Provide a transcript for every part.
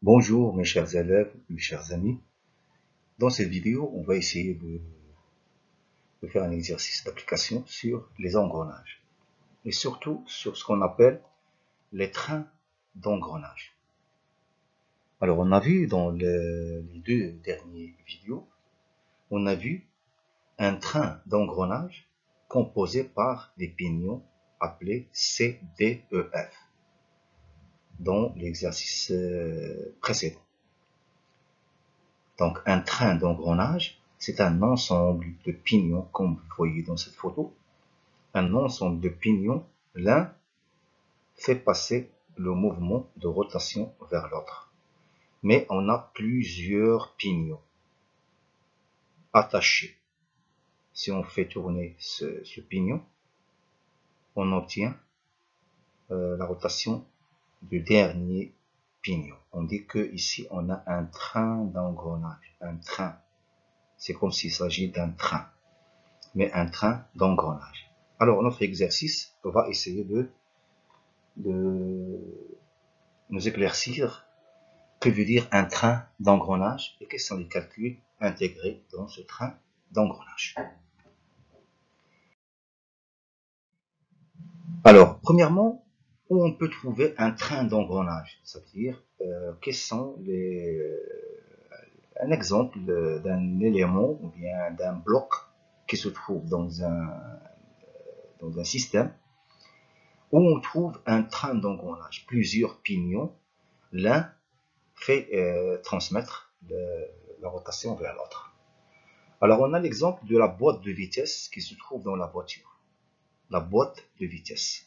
Bonjour mes chers élèves, mes chers amis. Dans cette vidéo, on va essayer de faire un exercice d'application sur les engrenages et surtout sur ce qu'on appelle les trains d'engrenage. Alors on a vu dans les deux dernières vidéos, on a vu un train d'engrenage composé par des pignons appelés CDEF dans l'exercice précédent. Donc un train d'engrenage, c'est un ensemble de pignons, comme vous voyez dans cette photo. Un ensemble de pignons, l'un fait passer le mouvement de rotation vers l'autre. Mais on a plusieurs pignons attachés. Si on fait tourner ce pignon, on obtient la rotation du dernier pignon. On dit que ici on a un train d'engrenage. Un train. C'est comme s'il s'agit d'un train, mais un train d'engrenage. Alors notre exercice va essayer de nous éclaircir que veut dire un train d'engrenage et quels sont les calculs intégrés dans ce train d'engrenage. Alors, premièrement, où on peut trouver un train d'engrenage, c'est-à-dire quels sont un exemple d'un élément ou bien d'un bloc qui se trouve dans un système où on trouve un train d'engrenage, plusieurs pignons, l'un fait transmettre la rotation vers l'autre. Alors on a l'exemple de la boîte de vitesse qui se trouve dans la voiture. La boîte de vitesse.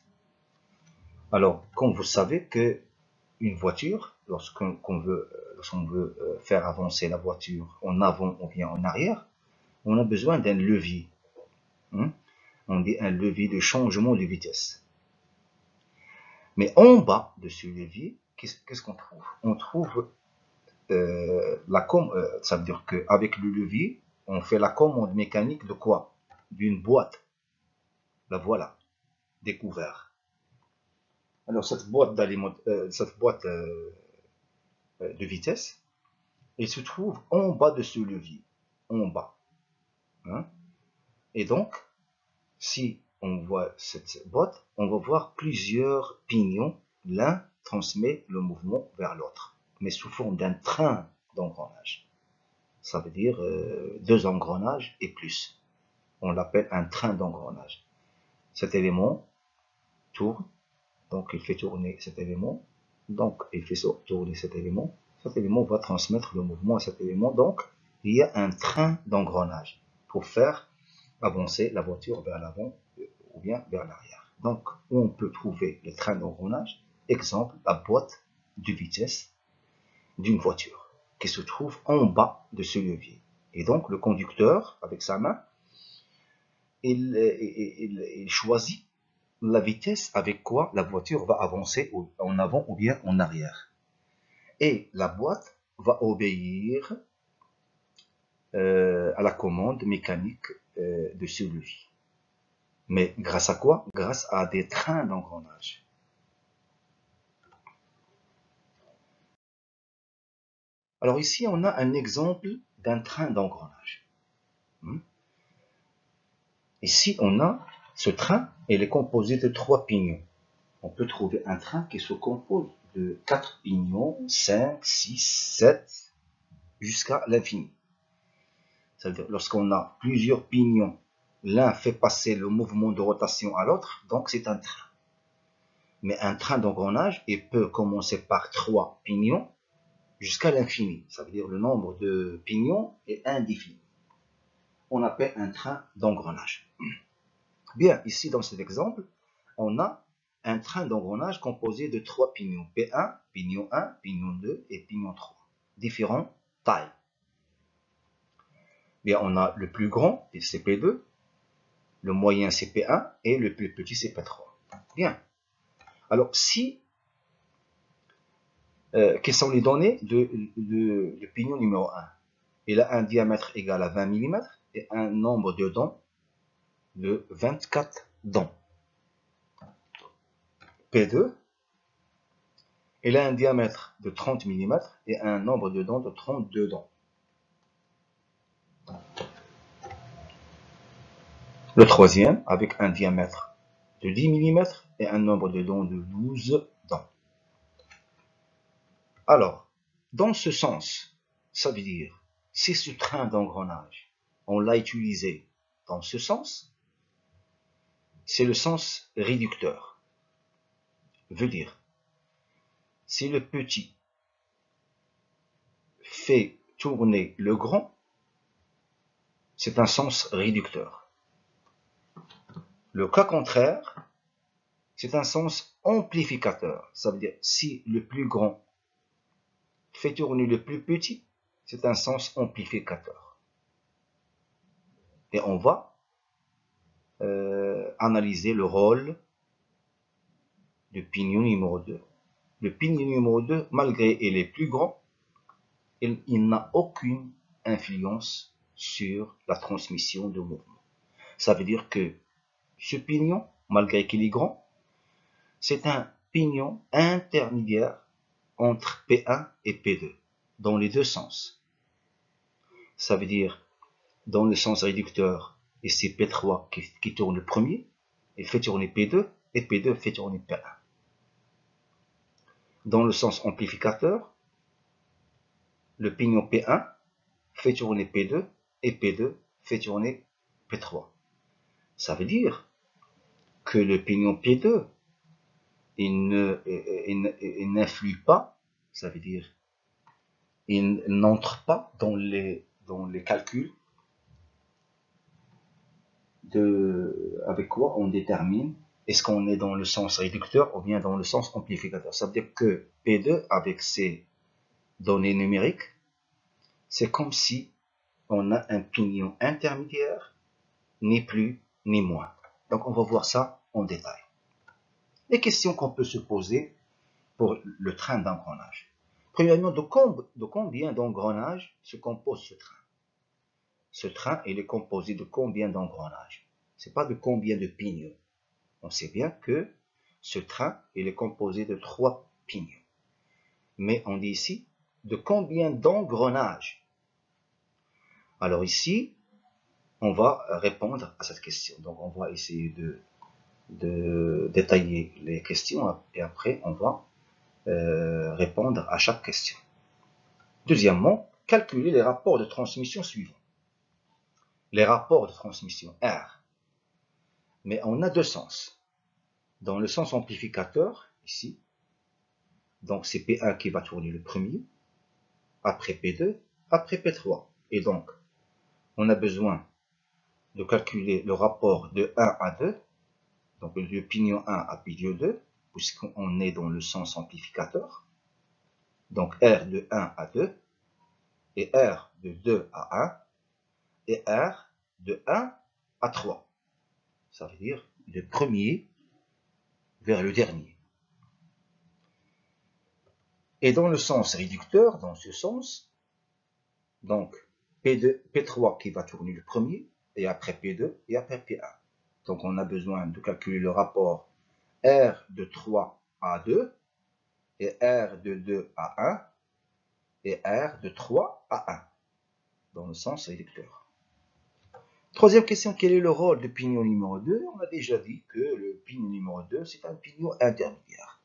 Alors, comme vous savez que une voiture, lorsqu'on veut faire avancer la voiture en avant ou bien en arrière, on a besoin d'un levier. On dit un levier de changement de vitesse. Mais en bas de ce levier, qu'est-ce qu'on trouve? On trouve ça veut dire qu'avec le levier, on fait la commande mécanique de quoi? D'une boîte. La voilà, découvert. Alors cette boîte de vitesse, elle se trouve en bas de ce levier, en bas. Et donc, si on voit cette boîte, on va voir plusieurs pignons. L'un transmet le mouvement vers l'autre, mais sous forme d'un train d'engrenage. Ça veut dire deux engrenages et plus. On l'appelle un train d'engrenage. Cet élément tourne, donc il fait tourner cet élément, donc il fait tourner cet élément va transmettre le mouvement à cet élément, donc il y a un train d'engrenage pour faire avancer la voiture vers l'avant ou bien vers l'arrière. Donc on peut trouver le train d'engrenage, exemple la boîte de vitesse d'une voiture qui se trouve en bas de ce levier. Et donc le conducteur, avec sa main, il choisit la vitesse avec quoi la voiture va avancer en avant ou bien en arrière. Et la boîte va obéir à la commande mécanique de ce levier. Mais grâce à quoi? Grâce à des trains d'engrenage. Alors ici, on a un exemple d'un train d'engrenage. Ici, on a ce train, il est composé de 3 pignons. On peut trouver un train qui se compose de 4 pignons, 5, 6, 7, jusqu'à l'infini. C'est-à-dire, lorsqu'on a plusieurs pignons, l'un fait passer le mouvement de rotation à l'autre, donc c'est un train. Mais un train d'engrenage, il peut commencer par 3 pignons jusqu'à l'infini. Ça veut dire le nombre de pignons est indéfini. On appelle un train d'engrenage. Bien, ici dans cet exemple, on a un train d'engrenage composé de 3 pignons. P1, pignon 1, pignon 2 et pignon 3. Différentes tailles. Bien, on a le plus grand, c'est P2, le moyen c'est P1 et le plus petit c'est P3. Bien. Alors, quelles sont les données de pignon numéro 1? Il a un diamètre égal à 20 mm et un nombre de dents de 24 dents. P2, Il a un diamètre de 30 mm et un nombre de dents de 32 dents. Le troisième, avec un diamètre de 10 mm et un nombre de dents de 12 dents. Alors, dans ce sens, ça veut dire, si ce train d'engrenage, on l'a utilisé dans ce sens, c'est le sens réducteur. Veut dire, si le petit fait tourner le grand, c'est un sens réducteur. Le cas contraire, c'est un sens amplificateur. Ça veut dire, si le plus grand fait tourner le plus petit, c'est un sens amplificateur. Et on va analyser le rôle du pignon numéro 2. Le pignon numéro 2, malgré il est plus grand, il n'a aucune influence sur la transmission de mouvement. Ça veut dire que ce pignon, malgré qu'il est grand, c'est un pignon intermédiaire entre P1 et P2, dans les deux sens. Ça veut dire, dans le sens réducteur, et c'est P3 qui tourne le premier, il fait tourner P2, et P2 fait tourner P1. Dans le sens amplificateur, le pignon P1 fait tourner P2, et P2 fait tourner P3. Ça veut dire que le pignon P2, il n'influe pas, ça veut dire, il n'entre pas dans les calculs avec quoi on détermine est-ce qu'on est dans le sens réducteur ou bien dans le sens amplificateur. Ça veut dire que P2, avec ses données numériques, c'est comme si on a un pignon intermédiaire, ni plus ni moins. Donc on va voir ça en détail. Les questions qu'on peut se poser pour le train d'engrenage. Premièrement, de combien d'engrenages se compose ce train? Ce train, il est composé de combien d'engrenages? C'est pas de combien de pignons. On sait bien que ce train, il est composé de 3 pignons. Mais on dit ici, de combien d'engrenages? Alors ici, on va répondre à cette question. Donc on va essayer de détailler les questions et après on va répondre à chaque question. Deuxièmement, calculer les rapports de transmission suivants. Les rapports de transmission R. Mais on a deux sens. Dans le sens amplificateur, ici, donc c'est P1 qui va tourner le premier, après P2, après P3. Et donc, on a besoin de calculer le rapport de 1 à 2, donc le pignon 1 à pignon 2, puisqu'on est dans le sens amplificateur. Donc R de 1 à 2, et R de 2 à 1, et R de 1 à 3. Ça veut dire le premier vers le dernier. Et dans le sens réducteur, dans ce sens, donc P2, P3 qui va tourner le premier, et après P2, et après P1. Donc on a besoin de calculer le rapport R de 3 à 2, et R de 2 à 1, et R de 3 à 1, dans le sens réducteur. Troisième question, quel est le rôle du pignon numéro 2? On a déjà dit que le pignon numéro 2, c'est un pignon intermédiaire.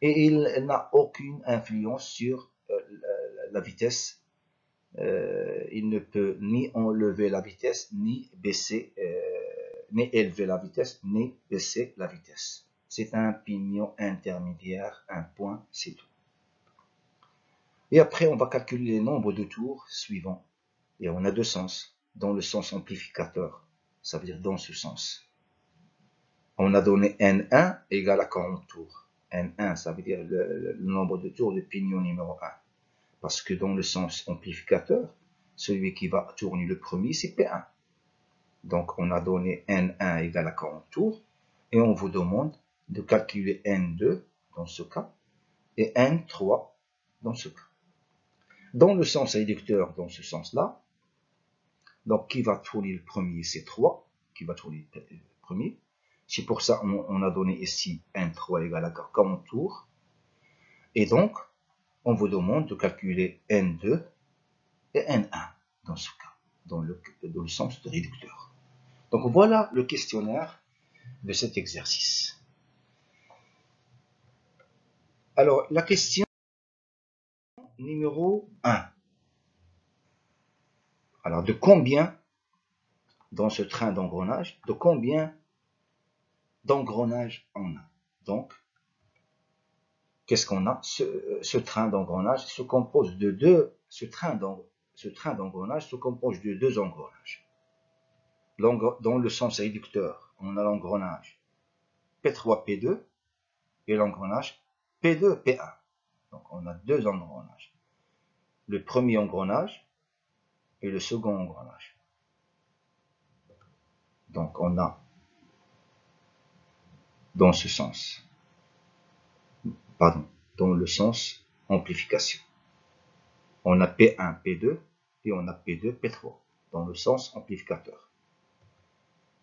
Et il n'a aucune influence sur la vitesse. Il ne peut ni enlever la vitesse, ni baisser, ni élever la vitesse, ni baisser la vitesse. C'est un pignon intermédiaire, un point, c'est tout. Et après, on va calculer les nombres de tours suivants. Et on a deux sens. Dans le sens amplificateur, ça veut dire dans ce sens. On a donné N1 égale à 40 tours. N1, ça veut dire le nombre de tours du pignon numéro 1. Parce que dans le sens amplificateur, celui qui va tourner le premier, c'est P1. Donc on a donné N1 égale à 40 tours. Et on vous demande de calculer N2 dans ce cas et N3 dans ce cas. Dans le sens réducteur, dans ce sens-là, donc qui va tourner le premier, c'est 3, qui va tourner le premier. C'est pour ça qu'on a donné ici N3 égale à 40 tours. Et donc, on vous demande de calculer N2 et N1 dans ce cas, dans le sens de réducteur. Donc voilà le questionnaire de cet exercice. Alors, la question numéro 1. Alors, de combien, dans ce train d'engrenage, de combien d'engrenages on a? Donc, qu'est-ce qu'on a? Ce train d'engrenage se compose de deux, ce train d'engrenage se compose de deux engrenages. Dans le sens réducteur, on a l'engrenage P3, P2 et l'engrenage P2, P1. Donc, on a deux engrenages. Le premier engrenage et le second engrenage. Donc, on a dans ce sens, pardon, dans le sens amplification. On a P1, P2 et on a P2, P3 dans le sens amplificateur.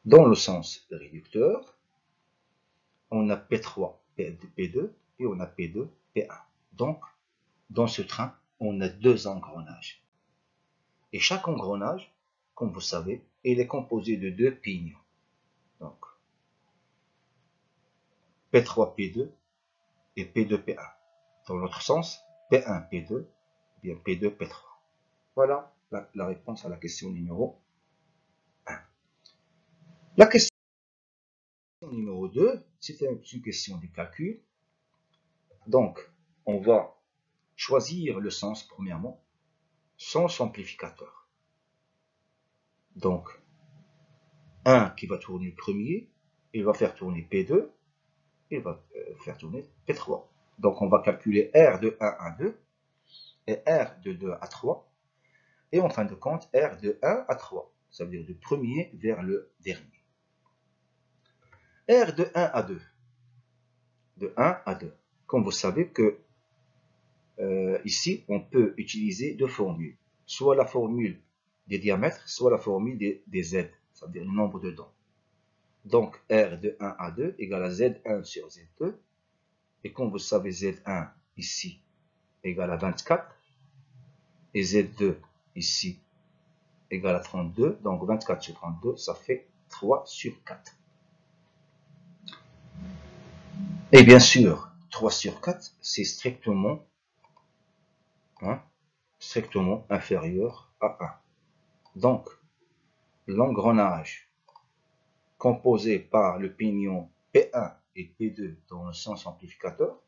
Dans le sens réducteur, on a P3, P2 et on a P2, P1. Donc, dans ce train, on a deux engrenages. Et chaque engrenage, comme vous savez, il est composé de deux pignons. Donc, P3, P2 et P2, P1. Dans l'autre sens, P1, P2, bien P2, P3. Voilà la réponse à la question numéro 1. La question numéro 2, c'est une question de calcul. Donc, on va choisir le sens, premièrement, sens amplificateur. Donc, 1 qui va tourner premier, il va faire tourner P2, il va faire tourner P3. Donc, on va calculer R de 1 à 2 et R de 2 à 3. Et en fin de compte, R de 1 à 3. Ça veut dire du premier vers le dernier. R de 1 à 2. De 1 à 2. Comme vous savez que ici, on peut utiliser deux formules. Soit la formule des diamètres, soit la formule des Z. Ça veut dire le nombre de dents. Donc, R de 1 à 2 égale à Z1 sur Z2. Et comme vous savez, Z1 ici égale à 24. Et Z2 ici égale à 32. Donc, 24 sur 32, ça fait 3 sur 4. Et bien sûr, 3 sur 4, c'est strictement inférieur à 1. Donc, l'engrenage composé par le pignon P1 et P2 dans le sens amplificateur,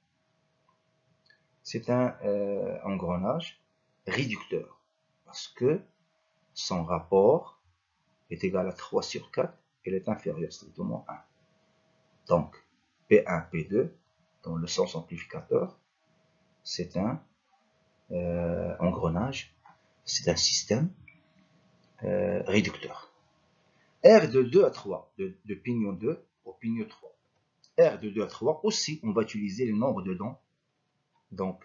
c'est un engrenage réducteur parce que son rapport est égal à 3 sur 4, elle est inférieure strictement à 1. Donc, P1, P2 dans le sens amplificateur, c'est un engrenage, c'est un système réducteur. R de 2 à 3, de pignon 2 au pignon 3. R de 2 à 3, aussi, on va utiliser le nombre de dents. Donc,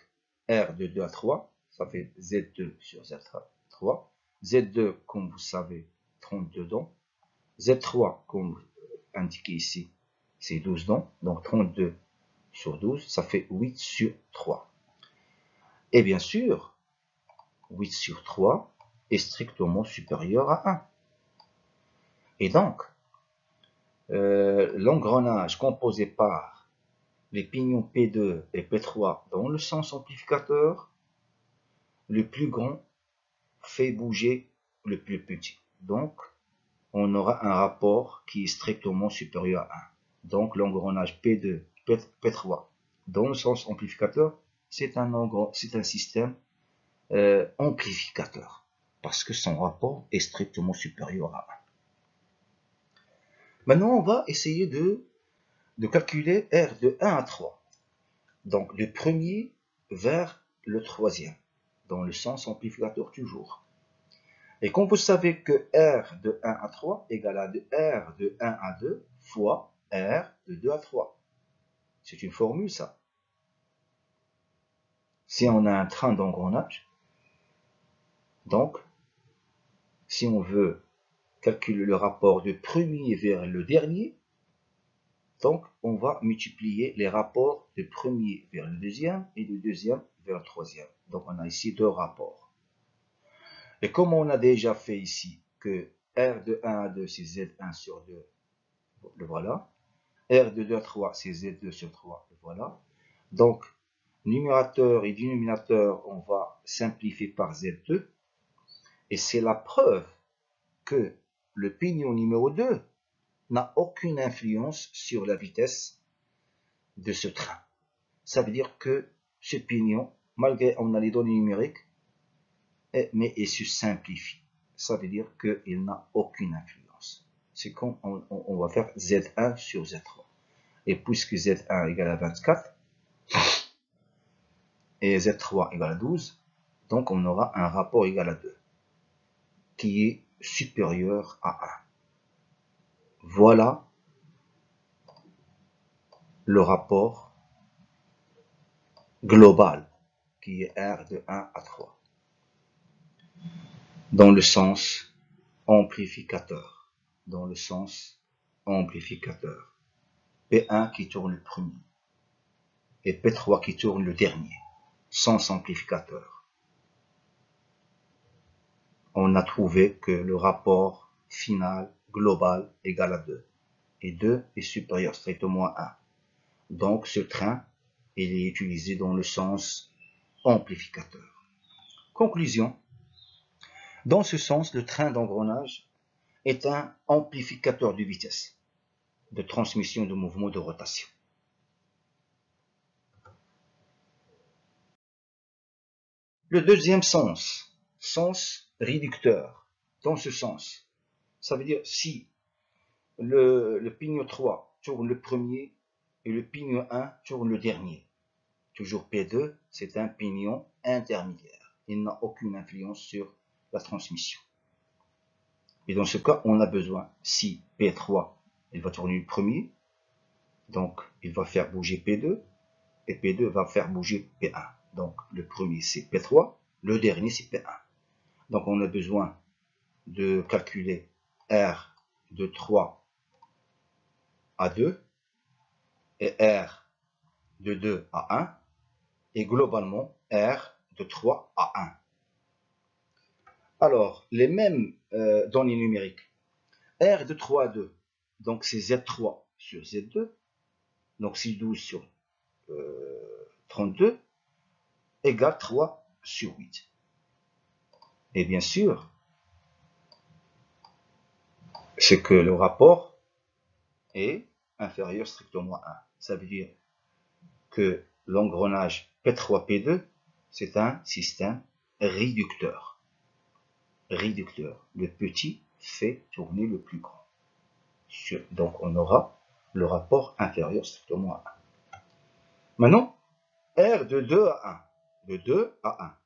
R de 2 à 3, ça fait Z2 sur Z3. Z2, comme vous savez, 32 dents. Z3, comme indiqué ici, c'est 12 dents. Donc, 32 sur 12, ça fait 8 sur 3. Et bien sûr, 8 sur 3 est strictement supérieur à 1. Et donc, l'engrenage composé par les pignons P2 et P3 dans le sens amplificateur, le plus grand fait bouger le plus petit. Donc, on aura un rapport qui est strictement supérieur à 1. Donc, l'engrenage P2, P3 dans le sens amplificateur, c'est un système amplificateur parce que son rapport est strictement supérieur à 1. Maintenant, on va essayer de calculer R de 1 à 3. Donc, le premier vers le troisième, dans le sens amplificateur toujours. Et comme vous savez que R de 1 à 3 égale à R de 1 à 2 fois R de 2 à 3. C'est une formule, ça. Si on a un train d'engrenage, donc, si on veut calculer le rapport du premier vers le dernier, Donc, on va multiplier les rapports du premier vers le deuxième et du deuxième vers le troisième. Donc, on a ici deux rapports. Et comme on a déjà fait ici que R de 1 à 2, c'est Z1 sur 2, le voilà. R de 2 à 3, c'est Z2 sur 3, le voilà. Donc, numérateur et dénominateur, on va simplifier par Z2. Et c'est la preuve que le pignon numéro 2 n'a aucune influence sur la vitesse de ce train. Ça veut dire que ce pignon, malgré on a les données numériques, mais il se simplifie. Ça veut dire qu'il n'a aucune influence. C'est comme on va faire Z1 sur Z3. Et puisque Z1 égale à 24 et Z3 égale à 12, donc on aura un rapport égal à 2 qui est supérieur à 1. Voilà le rapport global qui est R de 1 à 3 dans le sens amplificateur. Dans le sens amplificateur. P1 qui tourne le premier et P3 qui tourne le dernier, sens amplificateur. On a trouvé que le rapport final global égale à 2 et 2 est supérieur strictement à 1. Donc ce train il est utilisé dans le sens amplificateur. Conclusion. Dans ce sens, le train d'engrenage est un amplificateur de vitesse, de transmission de mouvement de rotation. Le deuxième sens, sens réducteur. Dans ce sens, ça veut dire si le pignon 3 tourne le premier et le pignon 1 tourne le dernier. Toujours P2, c'est un pignon intermédiaire. Il n'a aucune influence sur la transmission. Et dans ce cas, on a besoin, si P3, il va tourner le premier, donc il va faire bouger P2, et P2 va faire bouger P1. Donc le premier c'est P3, le dernier c'est P1. Donc on a besoin de calculer R de 3 à 2 et R de 2 à 1 et globalement R de 3 à 1. Alors, les mêmes données numériques. R de 3 à 2, donc c'est Z3 sur Z2, donc c'est 12 sur 32, égale 3 sur 8. Et bien sûr, c'est que le rapport est inférieur strictement à 1. Ça veut dire que l'engrenage P3P2, c'est un système réducteur. Réducteur. Le petit fait tourner le plus grand. Donc on aura le rapport inférieur strictement à 1. Maintenant, R de 2 à 1. De 2 à 1.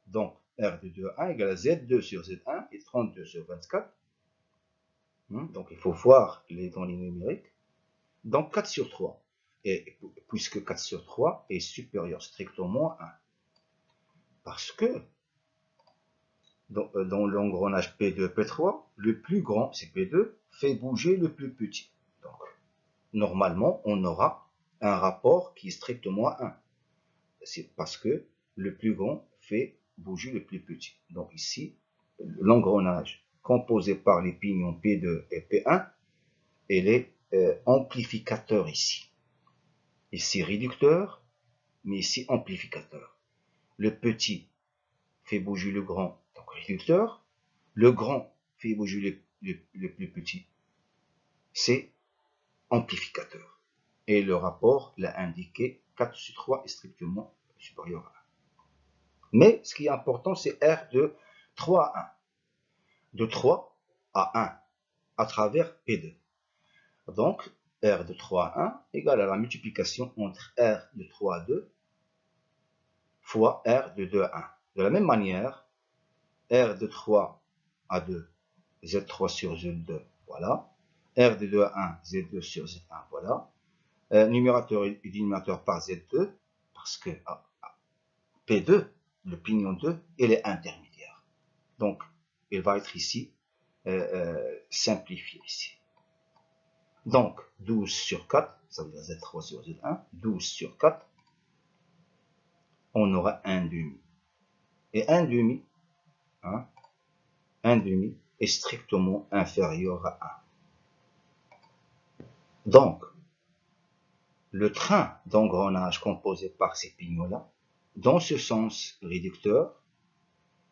Donc R de 2 à 1 égale à Z2 sur Z1 et 32 sur 24. Donc il faut voir les données numériques. Donc 4 sur 3. Et puisque 4 sur 3 est supérieur strictement à 1. Parce que dans l'engrenage P2 P3, le plus grand, c'est P2, fait bouger le plus petit. Donc normalement, on aura un rapport qui est strictement à 1. C'est parce que le plus grand fait bouger le plus petit. Donc ici, l'engrenage composé par les pignons P2 et P1, il est amplificateur ici. Ici réducteur, mais ici amplificateur. Le petit fait bouger le grand, donc réducteur. Le grand fait bouger le plus petit, c'est amplificateur. Et le rapport l'a indiqué, 4 sur 3 est strictement supérieur à 1. Mais ce qui est important, c'est R de 3 à 1. De 3 à 1 à travers P2. Donc, R de 3 à 1 égale à la multiplication entre R de 3 à 2 fois R de 2 à 1. De la même manière, R de 3 à 2, Z3 sur Z2, voilà. R de 2 à 1, Z2 sur Z1, voilà. Numérateur et dénominateur par Z2, parce que P2, le pignon 2, il est intermédiaire. Donc, il va être ici simplifié ici. Donc, 12 sur 4, ça veut dire Z3 sur Z1, 12 sur 4, on aura 1 demi. Et 1 demi, hein, 1 demi est strictement inférieur à 1. Donc, le train d'engrenage composé par ces pignons-là, dans ce sens réducteur,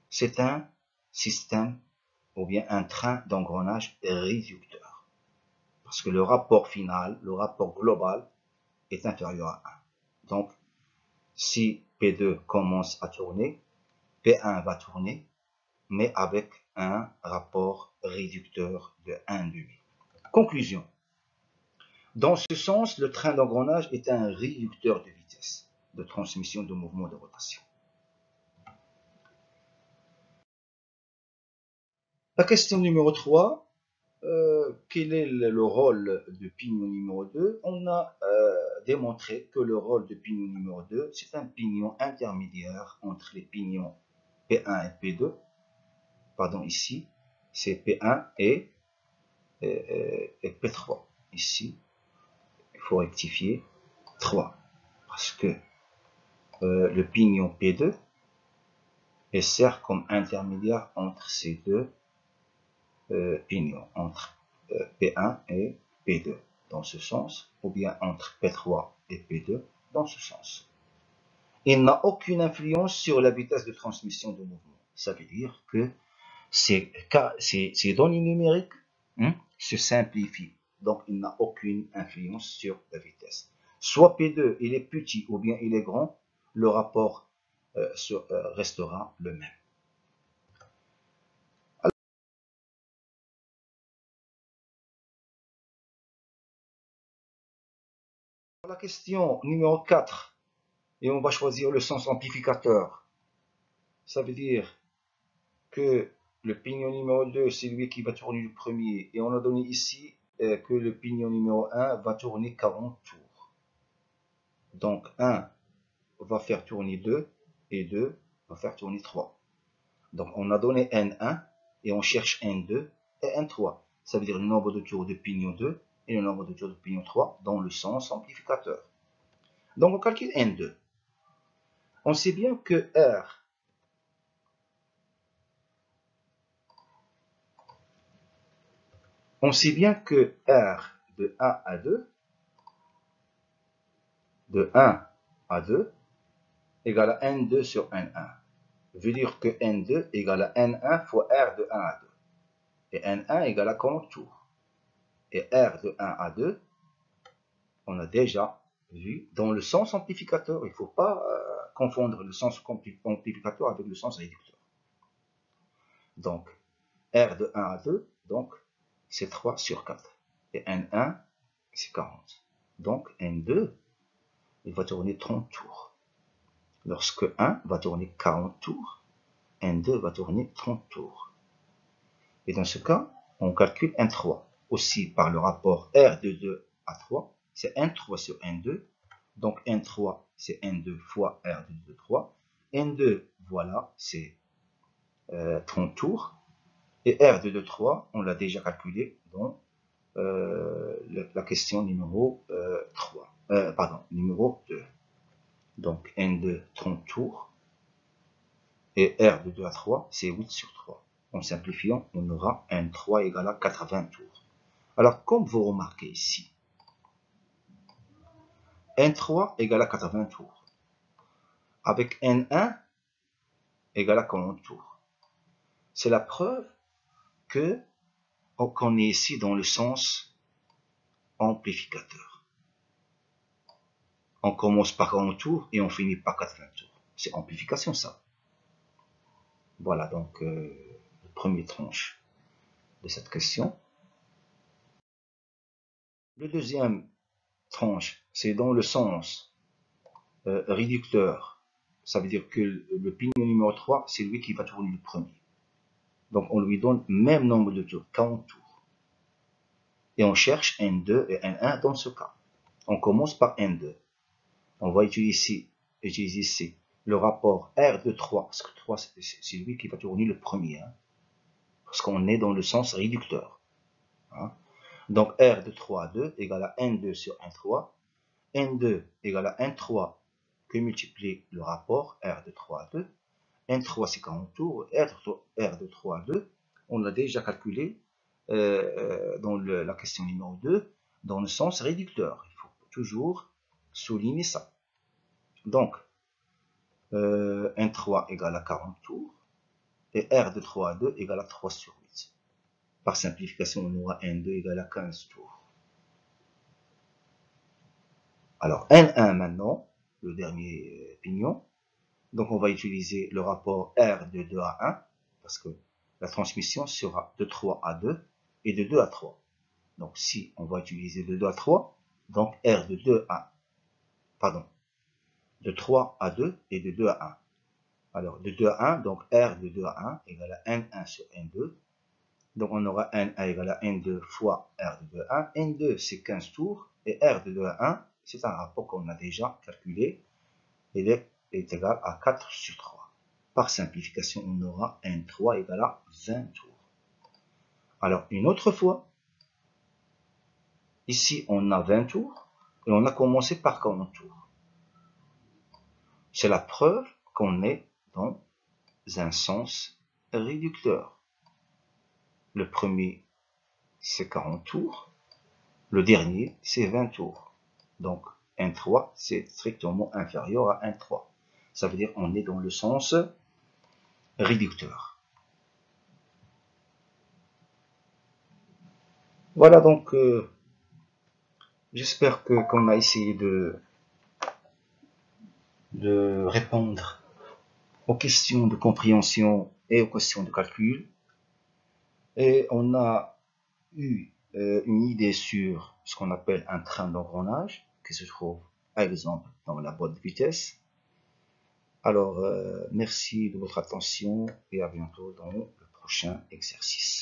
c'est un système ou bien un train d'engrenage réducteur. Parce que le rapport final, le rapport global est inférieur à 1. Donc, si P2 commence à tourner, P1 va tourner, mais avec un rapport réducteur de 1,5. Conclusion. Dans ce sens, le train d'engrenage est un réducteur de vitesse, de transmission de mouvement de rotation. La question numéro 3. Quel est le rôle de pignon numéro 2? On a démontré que le rôle de pignon numéro 2, c'est un pignon intermédiaire entre les pignons P1 et P2. Pardon, ici, c'est P1 et P3. Ici, il faut rectifier 3. Parce que le pignon P2 sert comme intermédiaire entre ces deux pignons, entre P1 et P2 dans ce sens, ou bien entre P3 et P2 dans ce sens. Il n'a aucune influence sur la vitesse de transmission de mouvement. Ça veut dire que ces données numériques se simplifient. Donc, il n'a aucune influence sur la vitesse. Soit P2, il est petit ou bien il est grand, le rapport restera le même. La question numéro 4, et on va choisir le sens amplificateur. Ça veut dire que le pignon numéro 2, c'est lui qui va tourner le premier. Et on a donné ici que le pignon numéro 1 va tourner 40 tours. Donc 1 va faire tourner 2 et 2 va faire tourner 3. Donc on a donné N1 et on cherche N2 et N3. Ça veut dire le nombre de tours de pignon 2 et le nombre de tours de pignon 3 dans le sens amplificateur. Donc on calcule N2. On sait bien que R de 1 à 2 égale à N2 sur N1. Veut dire que N2 égale à N1 fois R de 1 à 2. Et N1 égale à 40 tours. Et R de 1 à 2, on a déjà vu dans le sens amplificateur. Il ne faut pas confondre le sens amplificateur avec le sens réducteur. Donc, R de 1 à 2, donc c'est 3 sur 4. Et N1, c'est 40. Donc, N2, il va tourner 30 tours. Lorsque 1 va tourner 40 tours, N2 va tourner 30 tours. Et dans ce cas, on calcule N3. Aussi par le rapport R de 2 à 3, c'est N3 sur N2. Donc N3, c'est N2 fois R de 2, 3. N2, voilà, c'est 30 tours. Et R de 2, 3, on l'a déjà calculé dans la question numéro 3. Numéro 2. Donc N2, 30 tours. Et R de 2 à 3, c'est 8 sur 3. En simplifiant, on aura N3 égale à 80 tours. Alors, comme vous remarquez ici, N3 égale à 80 tours. Avec N1 égale à 40 tours. C'est la preuve qu'on est ici dans le sens amplificateur. On commence par 40 tours et on finit par 80 tours. C'est amplification, ça. Voilà donc le premier tranche de cette question. Le deuxième tranche, c'est dans le sens réducteur. Ça veut dire que le pignon numéro 3, c'est lui qui va tourner le premier. Donc on lui donne le même nombre de tours, 40 tours. Et on cherche N2 et N1 dans ce cas. On commence par N2. On va utiliser ici le rapport R de 3, parce que 3 c'est lui qui va tourner le premier. Parce qu'on est dans le sens réducteur. Donc R de 3 à 2 égale à N2 sur N3. N2 égale à N3 que multiplie le rapport R de 3 à 2. N3 c'est 40 tours. R de 3 à 2, on l'a déjà calculé dans la question numéro 2 dans le sens réducteur. Il faut toujours souligner ça. Donc, N3 égale à 40 tours et R de 3 à 2 égale à 3 sur 8. Par simplification, on aura N2 égale à 15 tours. Alors, N1 maintenant, le dernier pignon. Donc, on va utiliser le rapport R de 2 à 1 parce que la transmission sera de 3 à 2 et de 2 à 3. Donc, si on va utiliser de 2 à 3, donc R de 2 à, pardon, de 3 à 2 et de 2 à 1. Alors, de 2 à 1, donc R de 2 à 1 égale à N1 sur N2. Donc, on aura N1 égale à N2 fois R de 2 à 1. N2, c'est 15 tours. Et R de 2 à 1, c'est un rapport qu'on a déjà calculé. Il est égal à 4 sur 3. Par simplification, on aura N3 égale à 20 tours. Alors, une autre fois, ici, on a 20 tours. Et on a commencé par 40 tours. C'est la preuve qu'on est dans un sens réducteur. Le premier, c'est 40 tours. Le dernier, c'est 20 tours. Donc, N3, c'est strictement inférieur à N3. Ça veut dire qu'on est dans le sens réducteur. Voilà donc, j'espère qu'on a essayé de répondre aux questions de compréhension et aux questions de calcul. Et on a eu une idée sur ce qu'on appelle un train d'engrenage qui se trouve, par exemple, dans la boîte de vitesse. Alors, merci de votre attention et à bientôt dans le prochain exercice.